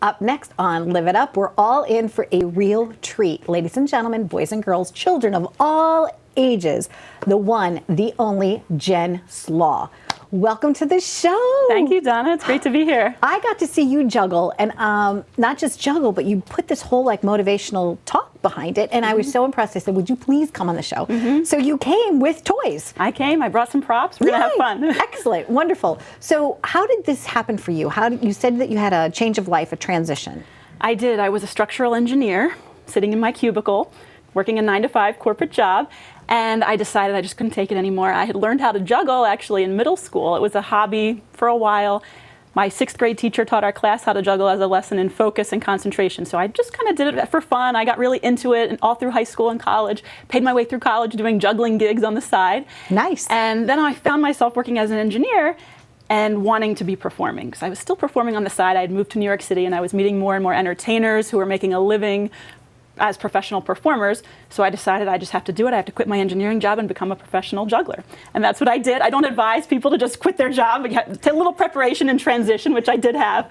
Up next on Live It Up, we're all in for a real treat. Ladies and gentlemen, boys and girls, children of all ages, the one, the only Jen Slaw. Welcome to the show. Thank you, Donna. It's great to be here. I got to see you juggle, and not just juggle, but you put this whole motivational talk behind it, and I was so impressed. I said, would you please come on the show? So you came with toys. I came. I brought some props. We're going to have fun. Excellent. Wonderful. So how did this happen for you? You said that you had a change of life, a transition. I did. I was a structural engineer sitting in my cubicle, working a 9-to-5 corporate job. And I decided I just couldn't take it anymore. I had learned how to juggle actually in middle school. It was a hobby for a while. My 6th grade teacher taught our class how to juggle as a lesson in focus and concentration. So I just kind of did it for fun. I got really into it and all through high school and college. Paid my way through college doing juggling gigs on the side. Nice. And then I found myself working as an engineer and wanting to be performing. Because I was still performing on the side. I had moved to New York City and I was meeting more and more entertainers who were making a living as professional performers, so I decided I just have to do it. I have to quit my engineering job and become a professional juggler. And that's what I did. I don't advise people to just quit their job. You have to take a little preparation and transition, which I did have.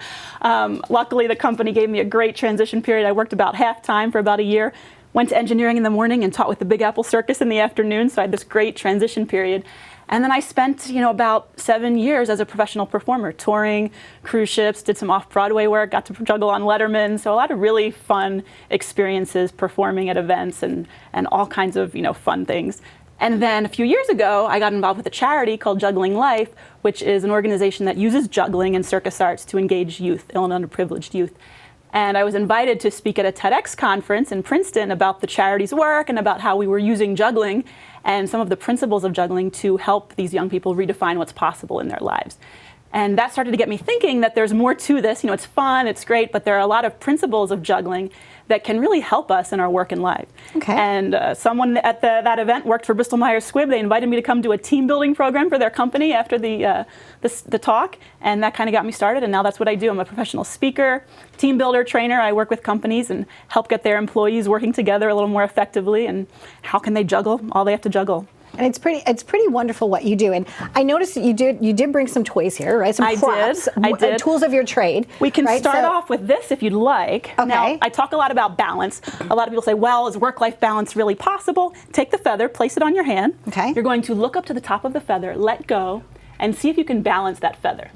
Luckily, the company gave me a great transition period. I worked about half-time for about a year, went to engineering in the morning and taught with the Big Apple Circus in the afternoon, so I had this great transition period. And then I spent, about 7 years as a professional performer, touring cruise ships, did some off-Broadway work, got to juggle on Letterman. So a lot of really fun experiences performing at events and all kinds of, fun things. And then a few years ago, I got involved with a charity called Juggling Life, which is an organization that uses juggling and circus arts to engage youth, ill and underprivileged youth. And I was invited to speak at a TEDx conference in Princeton about the charity's work and about how we were using juggling and some of the principles of juggling to help these young people redefine what's possible in their lives. And that started to get me thinking that there's more to this. It's fun, it's great, but there are a lot of principles of juggling that can really help us in our work and life. Okay. And someone at that event worked for Bristol-Myers Squibb. They invited me to come do a team building program for their company after the talk, and that kind of got me started, and now that's what I do. I'm a professional speaker, team builder, trainer. I work with companies and help get their employees working together a little more effectively, and how can they juggle all they have to juggle. And it's pretty wonderful what you do. And I noticed that you did bring some toys here, right? Some props. I did. Tools of your trade. We can start off with this if you'd like. Okay. Now, I talk a lot about balance. A lot of people say, well, is work-life balance really possible? Take the feather, place it on your hand. Okay. You're going to look up to the top of the feather, let go, and see if you can balance that feather.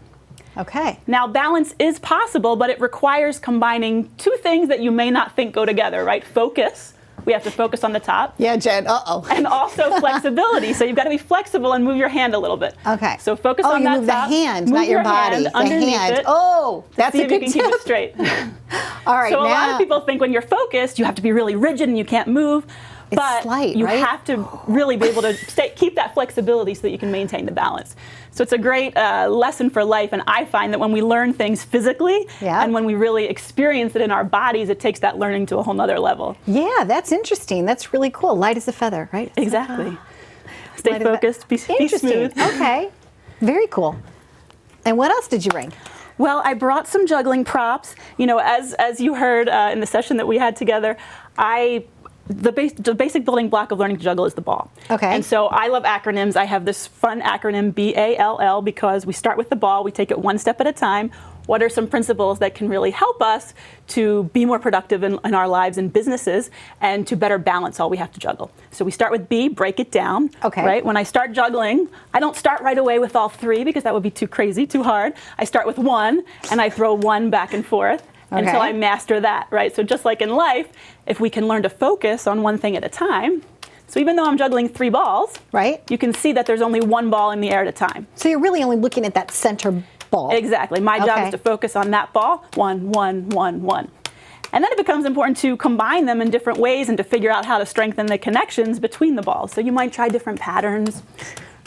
Okay. Now, balance is possible, but it requires combining two things that you may not think go together, right? Focus. We have to focus on the top. Yeah, Jen, uh-oh. And also flexibility. So you've got to be flexible and move your hand a little bit. Okay. So focus on that top. Oh, you move the hand, not your body. The hand. It, oh, that's a good tip. See if you can keep it straight. All right, so a lot of people think when you're focused, you have to be really rigid and you can't move. But slight, you right? have to really be able to keep that flexibility so that you can maintain the balance. So it's a great lesson for life, and I find that when we learn things physically and when we really experience it in our bodies, it takes that learning to a whole nother level. Yeah, that's interesting. That's really cool. Light as a feather, right? Exactly. Stay focused, be smooth. Okay, very cool. And what else did you bring? Well, I brought some juggling props. As you heard in the session that we had together, the basic building block of learning to juggle is the ball. Okay. And so I love acronyms. I have this fun acronym, BALL, because we start with the ball, we take it one step at a time. What are some principles that can really help us to be more productive in our lives and businesses and to better balance all we have to juggle? So we start with B, break it down. Okay. Right? When I start juggling, I don't start right away with all three because that would be too crazy, too hard. I start with one and I throw one back and forth. Until I master that, right? So just like in life, if we can learn to focus on one thing at a time, so even though I'm juggling 3 balls, right, you can see that there's only one ball in the air at a time. So you're really only looking at that center ball. Exactly. My job is to focus on that ball, 1, 1, 1, 1. And then it becomes important to combine them in different ways and to figure out how to strengthen the connections between the balls. So you might try different patterns.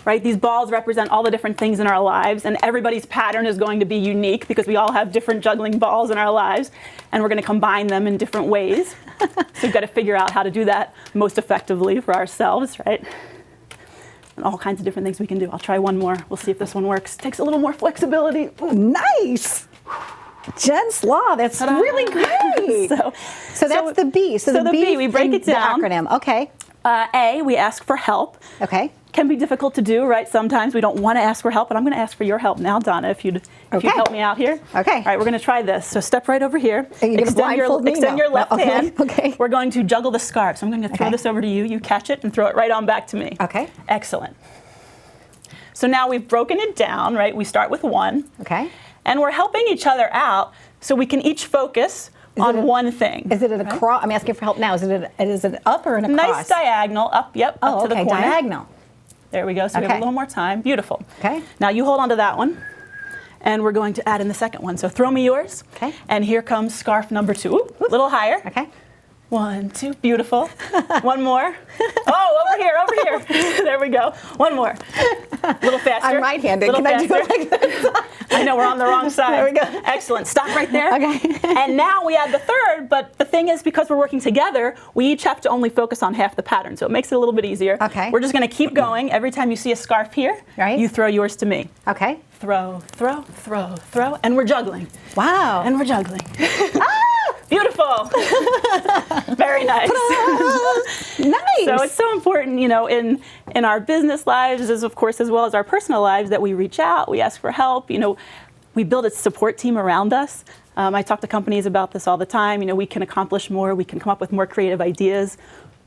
Right? These balls represent all the different things in our lives, and everybody's pattern is going to be unique because we all have different juggling balls in our lives, and we're going to combine them in different ways. So we've got to figure out how to do that most effectively for ourselves, right? And all kinds of different things we can do. I'll try one more. We'll see if this one works. Takes a little more flexibility. Ooh, nice. Jen Slaw, that's really great. So that's the B. So the B, we break it down. The acronym. Okay. A, we ask for help. Okay. can be difficult to do, right? Sometimes we don't want to ask for help, but I'm going to ask for your help now, Donna, if you'd help me out here. Okay. All right, we're going to try this. So step right over here. And you're extend your left hand. Okay. We're going to juggle the scarf. So I'm going to throw this over to you. You catch it and throw it right on back to me. Okay. Excellent. So now we've broken it down, right? We start with one. Okay. And we're helping each other out so we can each focus on one thing. Is it an across? I'm asking for help now. Is it up or an across? Nice diagonal, up, yep, up to the corner. Diagonal. There we go, so we have a little more time. Beautiful. Okay. Now you hold on to that one, and we're going to add in the second one. So throw me yours. Okay. And here comes scarf number 2. Ooh, a little higher. Okay. 1, 2, beautiful. One more. Oh, over here. There we go. One more. A little faster. I'm right-handed. Little Can faster. I do it like this? I know, we're on the wrong side. There we go. Excellent. Stop right there. Okay. And now we add the third, but the thing is, because we're working together, we each have to only focus on half the pattern, so it makes it a little bit easier. Okay. We're just going to keep going. Every time you see a scarf here, you throw yours to me. Okay. Throw, throw, throw, throw, and we're juggling. Wow. And we're juggling. Beautiful. Very nice. Nice. So it's so important, in our business lives, as well as our personal lives, that we reach out, we ask for help. We build a support team around us. I talk to companies about this all the time. We can accomplish more. We can come up with more creative ideas,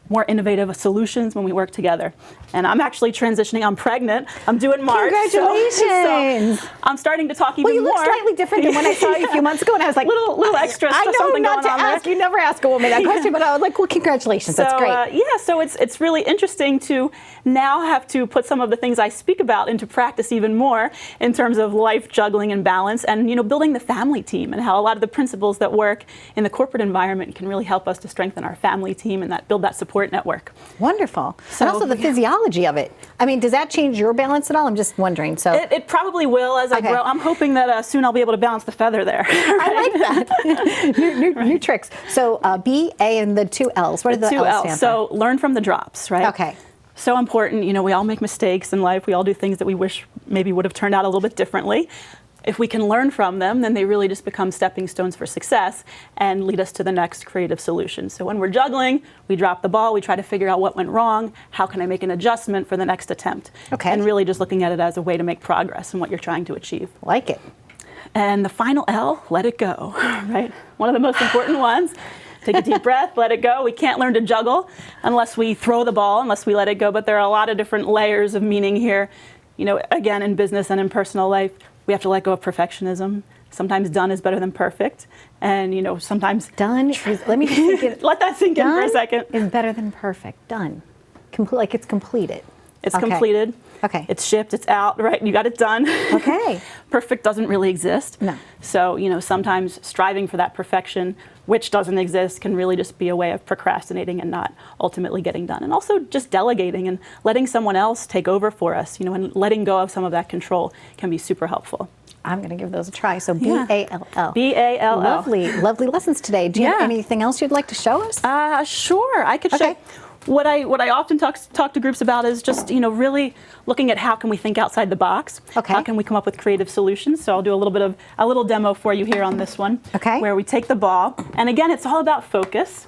more innovative solutions when we work together. And I'm actually transitioning. I'm pregnant. I'm due in March. Congratulations. So I'm starting to talk even well, you more. look slightly different than when I saw you a few months ago, and I was like, little extra stuff, I know something not going to on ask. there. You never ask a woman that question, but I was like, well, congratulations. That's great. So it's really interesting to now have to put some of the things I speak about into practice even more in terms of life juggling and balance, and building the family team, and how a lot of the principles that work in the corporate environment can really help us to strengthen our family team and build that support network. Wonderful. And also the physiology of it. I mean, does that change your balance at all? I'm just wondering. So it probably will as I grow. I'm hoping that soon I'll be able to balance the feather there. I like that. new tricks. So B, A, and the 2 L's. What are the 2 L's L's. stand So learn from the drops, right? Okay. So important. We all make mistakes in life. We all do things that we wish maybe would have turned out a little bit differently. If we can learn from them, then they really just become stepping stones for success and lead us to the next creative solution. So when we're juggling, we drop the ball, we try to figure out what went wrong, how can I make an adjustment for the next attempt? Okay. And really just looking at it as a way to make progress in what you're trying to achieve. Like it. And the final L, let it go, right? One of the most important ones. Take a deep breath, let it go. We can't learn to juggle unless we throw the ball, unless we let it go, but there are a lot of different layers of meaning here. Again, in business and in personal life, we have to let go of perfectionism. Sometimes done is better than perfect. And, sometimes done is, let me just think it. Let that sink in for a second. Is better than perfect. Done. Like it's completed. It's completed. Okay. It's shipped, it's out, right? You got it done. Okay. Perfect doesn't really exist. No. So, sometimes striving for that perfection, which doesn't exist, can really just be a way of procrastinating and not ultimately getting done. And also just delegating and letting someone else take over for us, and letting go of some of that control can be super helpful. I'm going to give those a try. So B-A-L-L. B-A-L-L. Lovely lessons today. Do you have anything else you'd like to show us? Sure. I could show. What I often talk to groups about is just, really looking at how can we think outside the box. Okay. How can we come up with creative solutions? So I'll do a little demo for you here on this one. Okay. Where we take the ball, and again, it's all about focus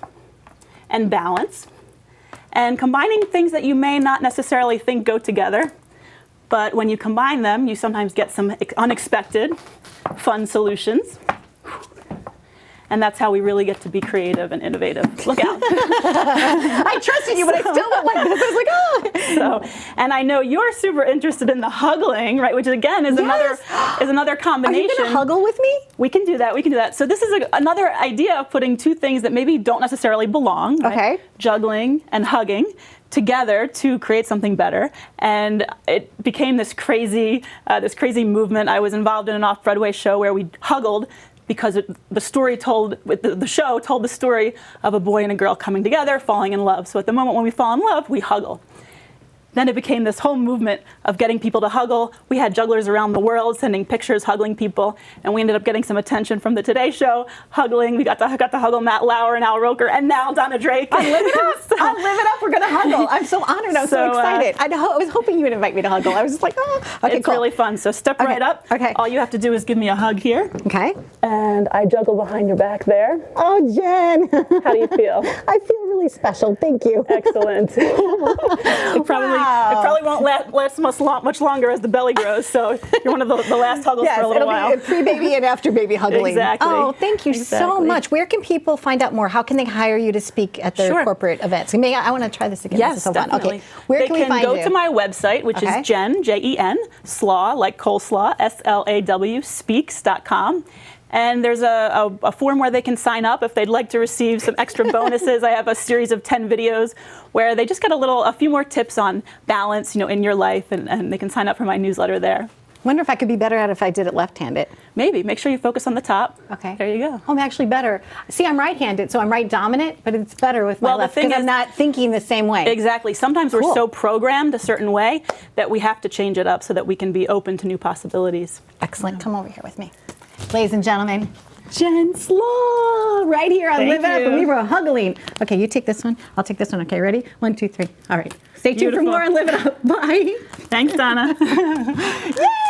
and balance and combining things that you may not necessarily think go together. But when you combine them, you sometimes get some unexpected, fun solutions. And that's how we really get to be creative and innovative. Look out. I trusted you, but I still went like this. I was like, oh. And I know you're super interested in the huggling, right? Which again is another combination. Are you going to huggle with me? We can do that. So this is another idea of putting two things that maybe don't necessarily belong, right? Okay. Juggling and hugging together to create something better. And it became this crazy movement. I was involved in an off-Broadway show where we huggled because the show told the story of a boy and a girl coming together, falling in love. So at the moment when we fall in love, we huggle. Then it became this whole movement of getting people to huggle. We had jugglers around the world sending pictures, huggling people, and we ended up getting some attention from the Today Show, huggling. We got to huggle Matt Lauer and Al Roker, and now Donna Drake. I'll live it up. I'll live it up. We're going to huggle. I'm so honored. I'm so excited. I was hoping you would invite me to huggle. I was just like, oh, okay, it's really fun. So step right up. Okay. All you have to do is give me a hug here. Okay. And I juggle behind your back there. Oh, Jen. How do you feel? I feel really special. Thank you. Excellent. It probably won't last much longer as the belly grows. So you're one of the last huggles for a little while. It'll be pre-baby and after-baby huggling. Exactly. Oh, thank you so much. Where can people find out more? How can they hire you to speak at their corporate events? I want to try this again. Yes, this is so definitely. fun. Okay. Where can we find you? They can go to my website, which is Jen, Jen, Slaw, like coleslaw, SLAW, speaks.com. And there's a form where they can sign up if they'd like to receive some extra bonuses. I have a series of 10 videos where they just get a few more tips on balance, in your life, and they can sign up for my newsletter there. Wonder if I could be better at it if I did it left-handed. Maybe. Make sure you focus on the top. Okay. There you go. I'm actually better. See, I'm right-handed, so I'm right dominant, but it's better with my left because I'm not thinking the same way. Exactly. Sometimes we're so programmed a certain way that we have to change it up so that we can be open to new possibilities. Excellent. Come over here with me. Ladies and gentlemen, Jen Slaw, right here on Live It Up, and we were huggling. Okay, you take this one. I'll take this one. Okay, ready? 1, 2, 3. All right. Stay tuned for more on Live It Up. Bye. Thanks, Donna. Yay!